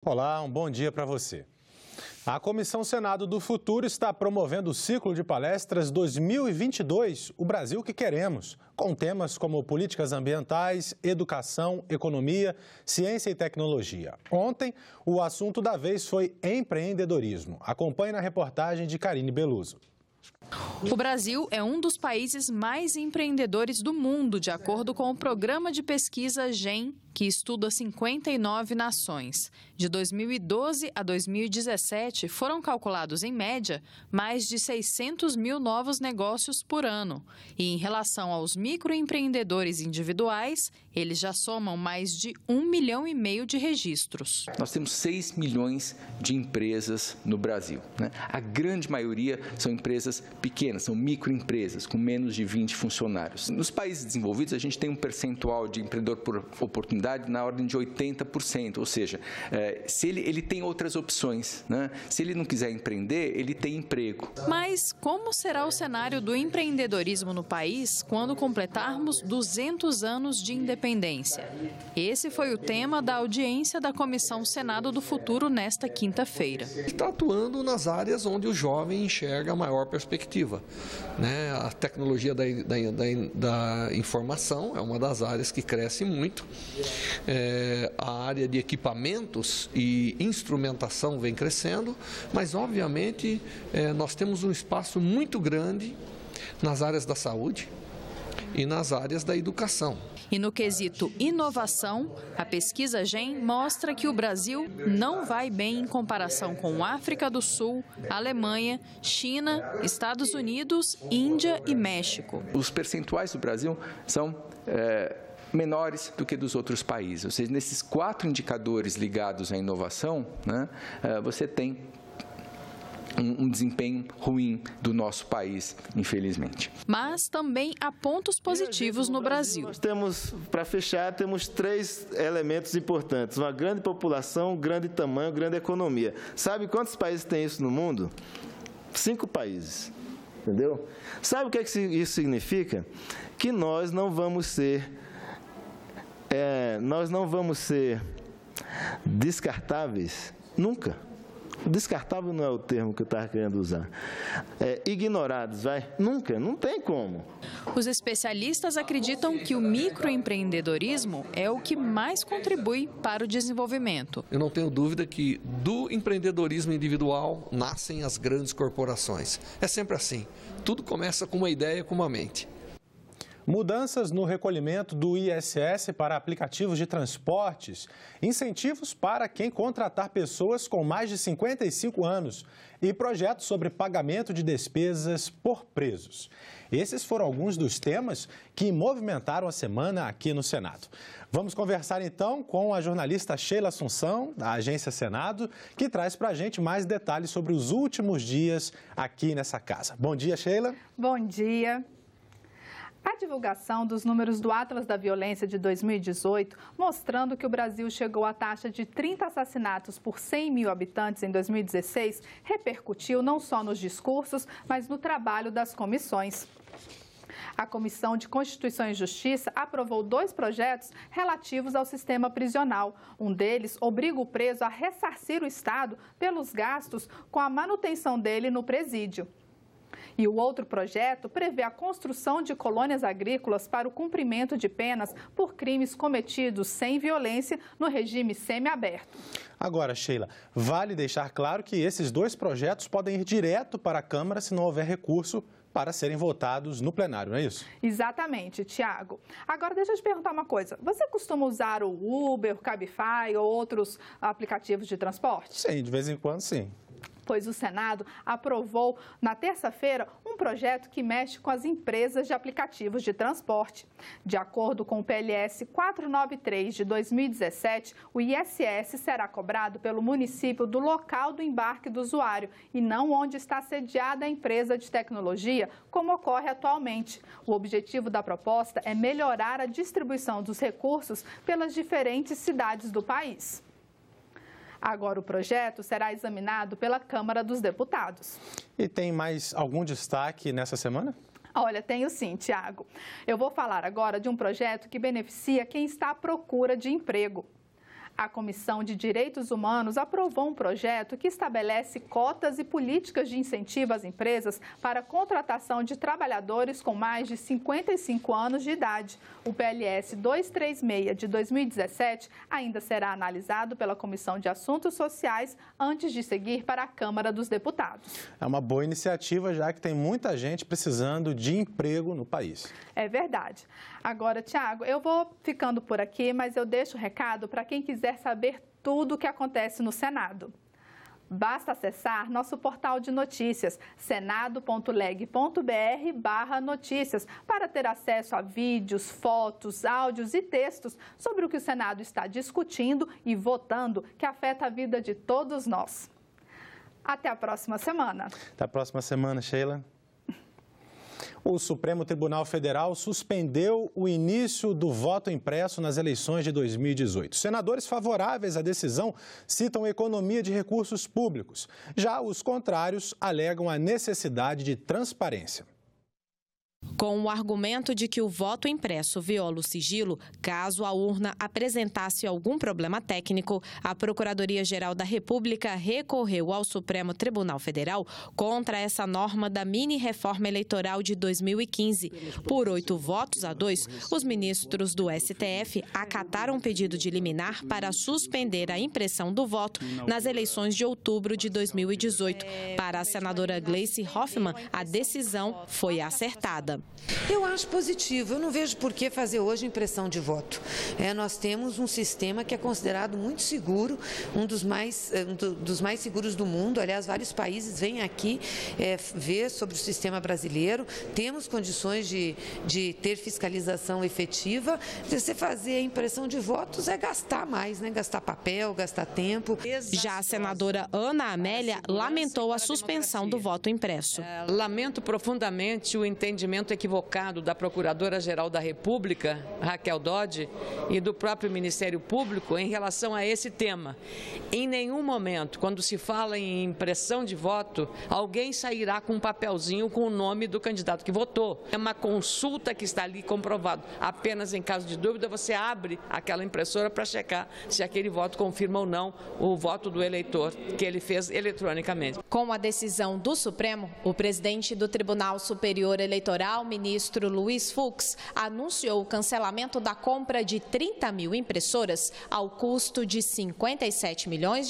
Olá, um bom dia para você. A Comissão Senado do Futuro está promovendo o ciclo de palestras 2022, o Brasil que queremos, com temas como políticas ambientais, educação, economia, ciência e tecnologia. Ontem, o assunto da vez foi empreendedorismo. Acompanhe na reportagem de Karine Beluso. O Brasil é um dos países mais empreendedores do mundo, de acordo com o programa de pesquisa GEM, que estuda 59 nações. De 2012 a 2017, foram calculados, em média, mais de 600 mil novos negócios por ano. E em relação aos microempreendedores individuais, eles já somam mais de 1,5 milhão de registros. Nós temos 6 milhões de empresas no Brasil, né? A grande maioria são empresas pequenas, são microempresas, com menos de 20 funcionários. Nos países desenvolvidos, a gente tem um percentual de empreendedor por oportunidade na ordem de 80%, ou seja, se ele tem outras opções, né? Se ele não quiser empreender, ele tem emprego. Mas como será o cenário do empreendedorismo no país quando completarmos 200 anos de independência? Esse foi o tema da audiência da Comissão Senado do Futuro nesta quinta-feira. Está atuando nas áreas onde o jovem enxerga a maior perspectiva, né? A tecnologia da informação é uma das áreas que cresce muito. A área de equipamentos e instrumentação vem crescendo, mas obviamente nós temos um espaço muito grande nas áreas da saúde e nas áreas da educação. E no quesito inovação, a pesquisa GEM mostra que o Brasil não vai bem em comparação com África do Sul, Alemanha, China, Estados Unidos, Índia e México. Os percentuais do Brasil são menores do que dos outros países. Ou seja, nesses 4 indicadores ligados à inovação, né, você tem um desempenho ruim do nosso país, infelizmente. Mas também há pontos positivos no Brasil. Nós temos, para fechar, temos 3 elementos importantes. Uma grande população, grande tamanho, grande economia. Sabe quantos países tem isso no mundo? 5 países. Entendeu? Sabe o que isso significa? Que nós não vamos ser descartáveis nunca. Descartável não é o termo que eu estava querendo usar. Ignorados, nunca, não tem como. Os especialistas acreditam que o microempreendedorismo é o que mais contribui para o desenvolvimento. Eu não tenho dúvida que do empreendedorismo individual nascem as grandes corporações. É sempre assim. Tudo começa com uma ideia, com uma mente. Mudanças no recolhimento do ISS para aplicativos de transportes, incentivos para quem contratar pessoas com mais de 55 anos e projetos sobre pagamento de despesas por presos. Esses foram alguns dos temas que movimentaram a semana aqui no Senado. Vamos conversar então com a jornalista Sheila Assunção, da Agência Senado, que traz para a gente mais detalhes sobre os últimos dias aqui nessa casa. Bom dia, Sheila. Bom dia. A divulgação dos números do Atlas da Violência de 2018, mostrando que o Brasil chegou à taxa de 30 assassinatos por 100 mil habitantes em 2016, repercutiu não só nos discursos, mas no trabalho das comissões. A Comissão de Constituição e Justiça aprovou 2 projetos relativos ao sistema prisional. Um deles obriga o preso a ressarcir o Estado pelos gastos com a manutenção dele no presídio. E o outro projeto prevê a construção de colônias agrícolas para o cumprimento de penas por crimes cometidos sem violência no regime semiaberto. Agora, Sheila, vale deixar claro que esses 2 projetos podem ir direto para a Câmara se não houver recurso para serem votados no plenário, não é isso? Exatamente, Tiago. Agora, deixa eu te perguntar uma coisa. Você costuma usar o Uber, o Cabify ou outros aplicativos de transporte? Sim, de vez em quando, sim. Pois o Senado aprovou, na terça-feira, um projeto que mexe com as empresas de aplicativos de transporte. De acordo com o PLS 493 de 2017, o ISS será cobrado pelo município do local do embarque do usuário e não onde está sediada a empresa de tecnologia, como ocorre atualmente. O objetivo da proposta é melhorar a distribuição dos recursos pelas diferentes cidades do país. Agora o projeto será examinado pela Câmara dos Deputados. E tem mais algum destaque nessa semana? Olha, tenho sim, Tiago. Eu vou falar agora de um projeto que beneficia quem está à procura de emprego. A Comissão de Direitos Humanos aprovou um projeto que estabelece cotas e políticas de incentivo às empresas para a contratação de trabalhadores com mais de 55 anos de idade. O PLS 236 de 2017 ainda será analisado pela Comissão de Assuntos Sociais antes de seguir para a Câmara dos Deputados. É uma boa iniciativa, já que tem muita gente precisando de emprego no país. É verdade. Agora, Tiago, eu vou ficando por aqui, mas eu deixo o recado para quem quiser saber tudo o que acontece no Senado. Basta acessar nosso portal de notícias, senado.leg.br/notícias, para ter acesso a vídeos, fotos, áudios e textos sobre o que o Senado está discutindo e votando, que afeta a vida de todos nós. Até a próxima semana. Até a próxima semana, Sheila. O Supremo Tribunal Federal suspendeu o início do voto impresso nas eleições de 2018. Senadores favoráveis à decisão citam economia de recursos públicos. Já os contrários alegam a necessidade de transparência. Com o argumento de que o voto impresso viola o sigilo, caso a urna apresentasse algum problema técnico, a Procuradoria-Geral da República recorreu ao Supremo Tribunal Federal contra essa norma da mini-reforma eleitoral de 2015. Por 8-2, os ministros do STF acataram um pedido de liminar para suspender a impressão do voto nas eleições de outubro de 2018. Para a senadora Gleice Hoffmann, a decisão foi acertada. Eu acho positivo, eu não vejo por que fazer hoje impressão de voto. Nós temos um sistema que é considerado muito seguro, um dos mais seguros do mundo. Aliás, vários países vêm aqui ver sobre o sistema brasileiro. Temos condições de ter fiscalização efetiva. Você fazer a impressão de votos é gastar mais, né? Gastar papel, gastar tempo. Já a senadora Ana Amélia lamentou a suspensão do voto impresso. Lamento profundamente o entendimento equivocado da Procuradora-Geral da República, Raquel Dodge, e do próprio Ministério Público em relação a esse tema. Em nenhum momento, quando se fala em impressão de voto, alguém sairá com um papelzinho com o nome do candidato que votou. É uma consulta que está ali comprovado. Apenas em caso de dúvida, você abre aquela impressora para checar se aquele voto confirma ou não o voto do eleitor que ele fez eletronicamente. Com a decisão do Supremo, o presidente do Tribunal Superior Eleitoral, o ministro Luiz Fux, anunciou o cancelamento da compra de 30 mil impressoras ao custo de R$57 milhões,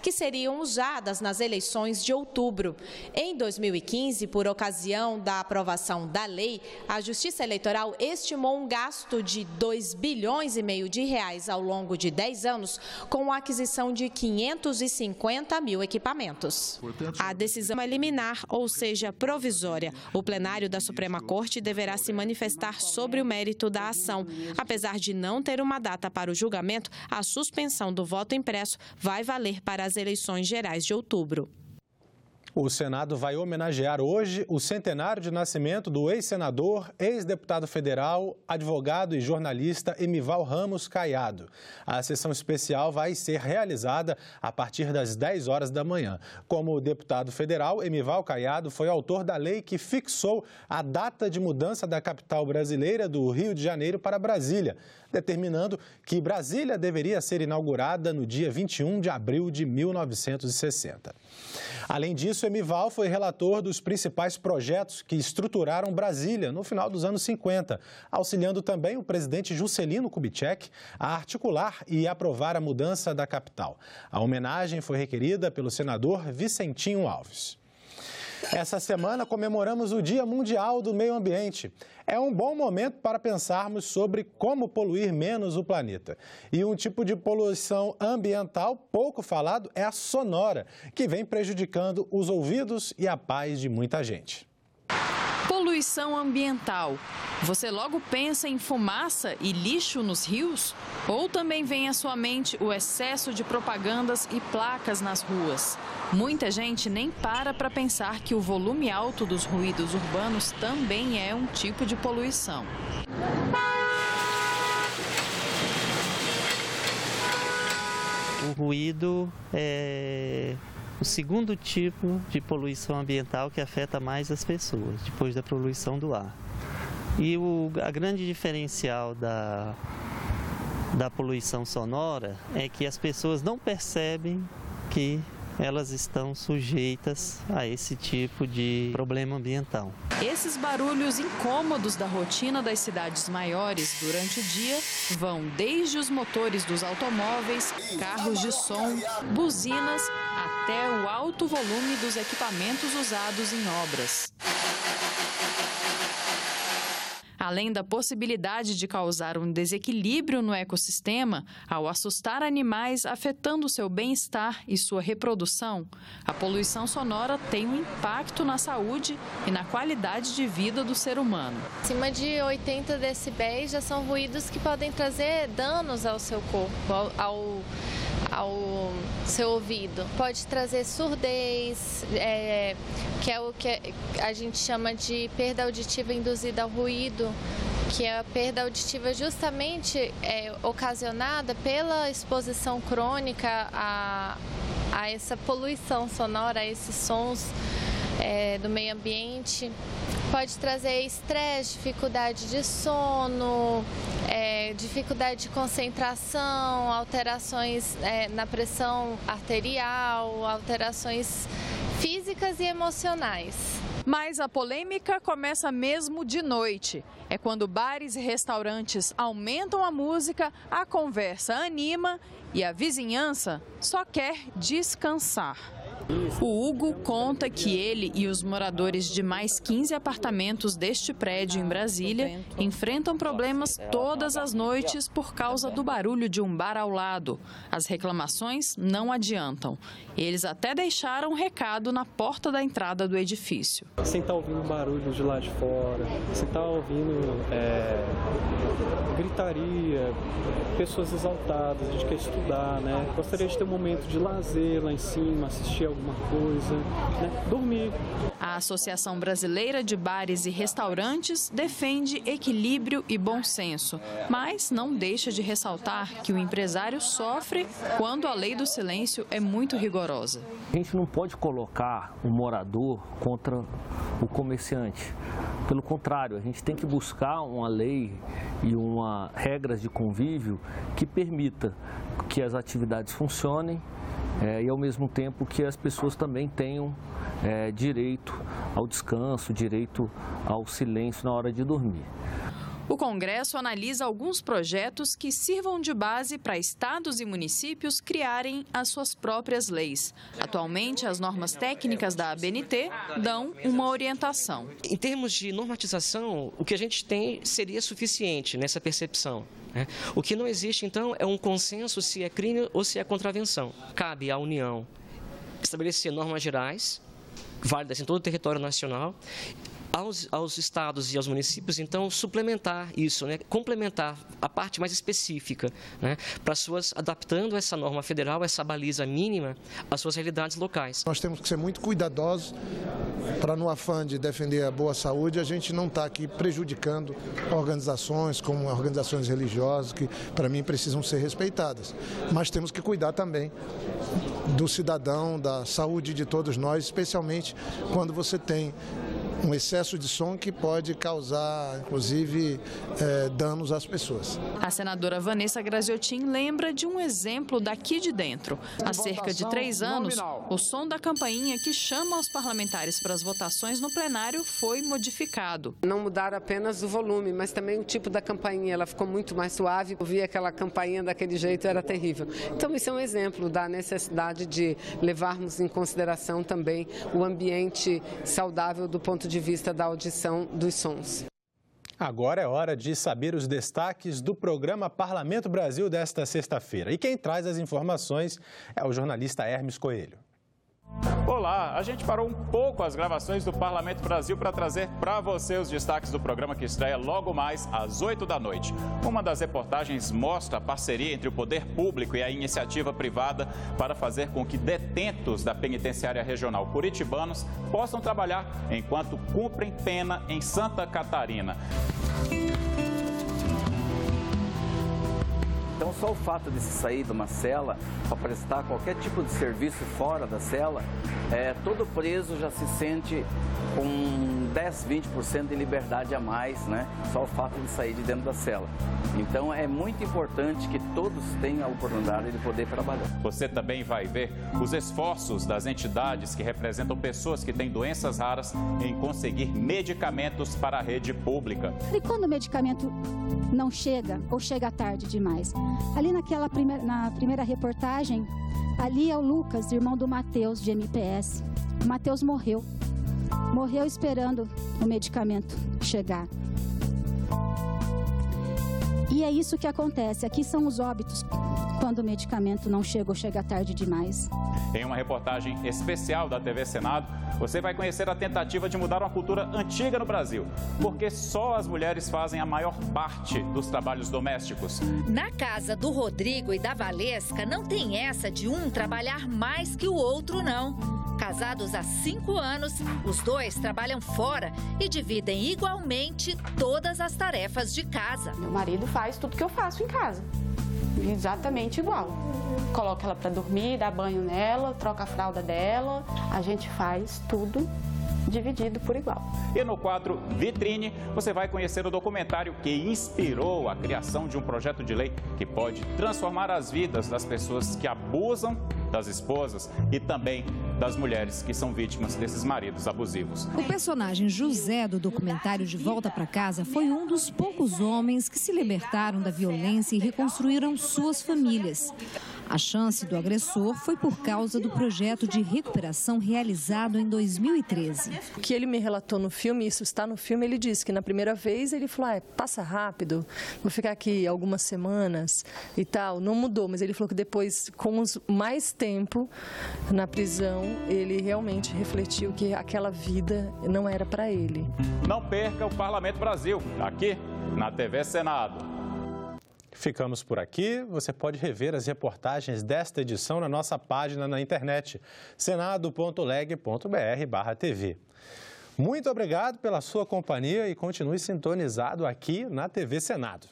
que seriam usadas nas eleições de outubro. Em 2015, por ocasião da aprovação da lei, a Justiça Eleitoral estimou um gasto de R$2,5 bilhões ao longo de 10 anos com a aquisição de 550 mil equipamentos. A decisão é liminar, ou seja, provisória. O plenário da Suprema Corte deverá se manifestar sobre o mérito da ação. Apesar de não ter uma data para o julgamento, a suspensão do voto impresso vai valer para as eleições gerais de outubro. O Senado vai homenagear hoje o centenário de nascimento do ex-senador, ex-deputado federal, advogado e jornalista Emival Ramos Caiado. A sessão especial vai ser realizada a partir das 10 horas da manhã. Como deputado federal, Emival Caiado foi autor da lei que fixou a data de mudança da capital brasileira do Rio de Janeiro para Brasília, determinando que Brasília deveria ser inaugurada no dia 21 de abril de 1960. Além disso, Emival foi relator dos principais projetos que estruturaram Brasília no final dos anos 50, auxiliando também o presidente Juscelino Kubitschek a articular e aprovar a mudança da capital. A homenagem foi requerida pelo senador Vicentinho Alves. Essa semana comemoramos o Dia Mundial do Meio Ambiente. É um bom momento para pensarmos sobre como poluir menos o planeta. E um tipo de poluição ambiental pouco falado é a sonora, que vem prejudicando os ouvidos e a paz de muita gente. Poluição ambiental. Você logo pensa em fumaça e lixo nos rios? Ou também vem à sua mente o excesso de propagandas e placas nas ruas? Muita gente nem para pensar que o volume alto dos ruídos urbanos também é um tipo de poluição. O ruído é o segundo tipo de poluição ambiental que afeta mais as pessoas, depois da poluição do ar. E a grande diferencial da poluição ambiental é que da poluição sonora é que as pessoas não percebem que elas estão sujeitas a esse tipo de problema ambiental. Esses barulhos incômodos da rotina das cidades maiores durante o dia vão desde os motores dos automóveis, carros de som, buzinas, até o alto volume dos equipamentos usados em obras. Além da possibilidade de causar um desequilíbrio no ecossistema, ao assustar animais afetando seu bem-estar e sua reprodução, a poluição sonora tem um impacto na saúde e na qualidade de vida do ser humano. Acima de 80 decibéis já são ruídos que podem trazer danos ao seu corpo, ao seu ouvido. Pode trazer surdez, que é o que a gente chama de perda auditiva induzida ao ruído, que é a perda auditiva justamente ocasionada pela exposição crônica a essa poluição sonora, a esses sons do meio ambiente. Pode trazer estresse, dificuldade de sono, dificuldade de concentração, alterações na pressão arterial, alterações físicas e emocionais. Mas a polêmica começa mesmo de noite. É quando bares e restaurantes aumentam a música, a conversa anima e a vizinhança só quer descansar. O Hugo conta que ele e os moradores de mais 15 apartamentos deste prédio em Brasília enfrentam problemas todas as noites por causa do barulho de um bar ao lado. As reclamações não adiantam. Eles até deixaram um recado na porta da entrada do edifício. Sem estar ouvindo barulho de lá de fora, sem estar ouvindo gritaria, pessoas exaltadas, a gente quer estudar, né? Gostaria de ter um momento de lazer lá em cima, assistir alguma coisa, né? Dormir. A Associação Brasileira de Bares e Restaurantes defende equilíbrio e bom senso, mas não deixa de ressaltar que o empresário sofre quando a lei do silêncio é muito rigorosa. A gente não pode colocar o morador contra o comerciante. Pelo contrário, a gente tem que buscar uma lei e regras de convívio que permita que as atividades funcionem e, ao mesmo tempo, que as pessoas também tenham direito ao descanso, direito ao silêncio na hora de dormir. O Congresso analisa alguns projetos que sirvam de base para estados e municípios criarem as suas próprias leis. Atualmente, as normas técnicas da ABNT dão uma orientação. Em termos de normatização, o que a gente tem seria suficiente nessa percepção. O que não existe, então, é um consenso se é crime ou se é contravenção. Cabe à União estabelecer normas gerais, válidas em todo o território nacional, aos estados e aos municípios, então, suplementar isso, né? Complementar a parte mais específica, né? Para suas adaptando essa norma federal, essa baliza mínima, às suas realidades locais. Nós temos que ser muito cuidadosos para, no afã de defender a boa saúde, a gente não está aqui prejudicando organizações como organizações religiosas, que, para mim, precisam ser respeitadas. Mas temos que cuidar também do cidadão, da saúde de todos nós, especialmente quando você tem um excesso de som que pode causar, inclusive, danos às pessoas. A senadora Vanessa Graziotin lembra de um exemplo daqui de dentro. Há cerca de 3 anos, o som da campainha que chama os parlamentares para as votações no plenário foi modificado. Não mudaram apenas o volume, mas também o tipo da campainha. Ela ficou muito mais suave. Ouvir aquela campainha daquele jeito era terrível. Então, isso é um exemplo da necessidade de levarmos em consideração também o ambiente saudável do ponto de vista da audição dos sons. Agora é hora de saber os destaques do programa Parlamento Brasil desta sexta-feira. E quem traz as informações é o jornalista Hermes Coelho. Olá, a gente parou um pouco as gravações do Parlamento Brasil para trazer para você os destaques do programa que estreia logo mais às 8 da noite. Uma das reportagens mostra a parceria entre o poder público e a iniciativa privada para fazer com que detentos da penitenciária regional curitibanos possam trabalhar enquanto cumprem pena em Santa Catarina. Então, só o fato de se sair de uma cela para prestar qualquer tipo de serviço fora da cela, todo preso já se sente com 10, 20% de liberdade a mais, né? Só o fato de sair de dentro da cela. Então é muito importante que todos tenham a oportunidade de poder trabalhar. Você também vai ver os esforços das entidades que representam pessoas que têm doenças raras em conseguir medicamentos para a rede pública. E quando o medicamento não chega ou chega tarde demais? Ali na primeira reportagem, ali é o Lucas, irmão do Matheus, de MPS. O Matheus morreu esperando o medicamento chegar. E é isso que acontece, aqui são os óbitos, quando o medicamento não chega ou chega tarde demais. Em uma reportagem especial da TV Senado, você vai conhecer a tentativa de mudar uma cultura antiga no Brasil, porque só as mulheres fazem a maior parte dos trabalhos domésticos. Na casa do Rodrigo e da Valesca, não tem essa de um trabalhar mais que o outro, não. Casados há 5 anos, os dois trabalham fora e dividem igualmente todas as tarefas de casa. Meu marido faz tudo que eu faço em casa, exatamente igual. Coloca ela para dormir, dá banho nela, troca a fralda dela, a gente faz tudo dividido por igual. E no quadro Vitrine, você vai conhecer o documentário que inspirou a criação de um projeto de lei que pode transformar as vidas das pessoas que abusam das esposas e também das mulheres que são vítimas desses maridos abusivos. O personagem José do documentário De Volta para Casa foi um dos poucos homens que se libertaram da violência e reconstruíram suas famílias. A chance do agressor foi por causa do projeto de recuperação realizado em 2013. O que ele me relatou no filme, isso está no filme, ele disse que na primeira vez ele falou, passa rápido, vou ficar aqui algumas semanas e tal. Não mudou, mas ele falou que depois, com mais tempo na prisão, ele realmente refletiu que aquela vida não era para ele. Não perca o Parlamento Brasil, aqui na TV Senado. Ficamos por aqui. Você pode rever as reportagens desta edição na nossa página na internet, senado.leg.br/tv. Muito obrigado pela sua companhia e continue sintonizado aqui na TV Senado.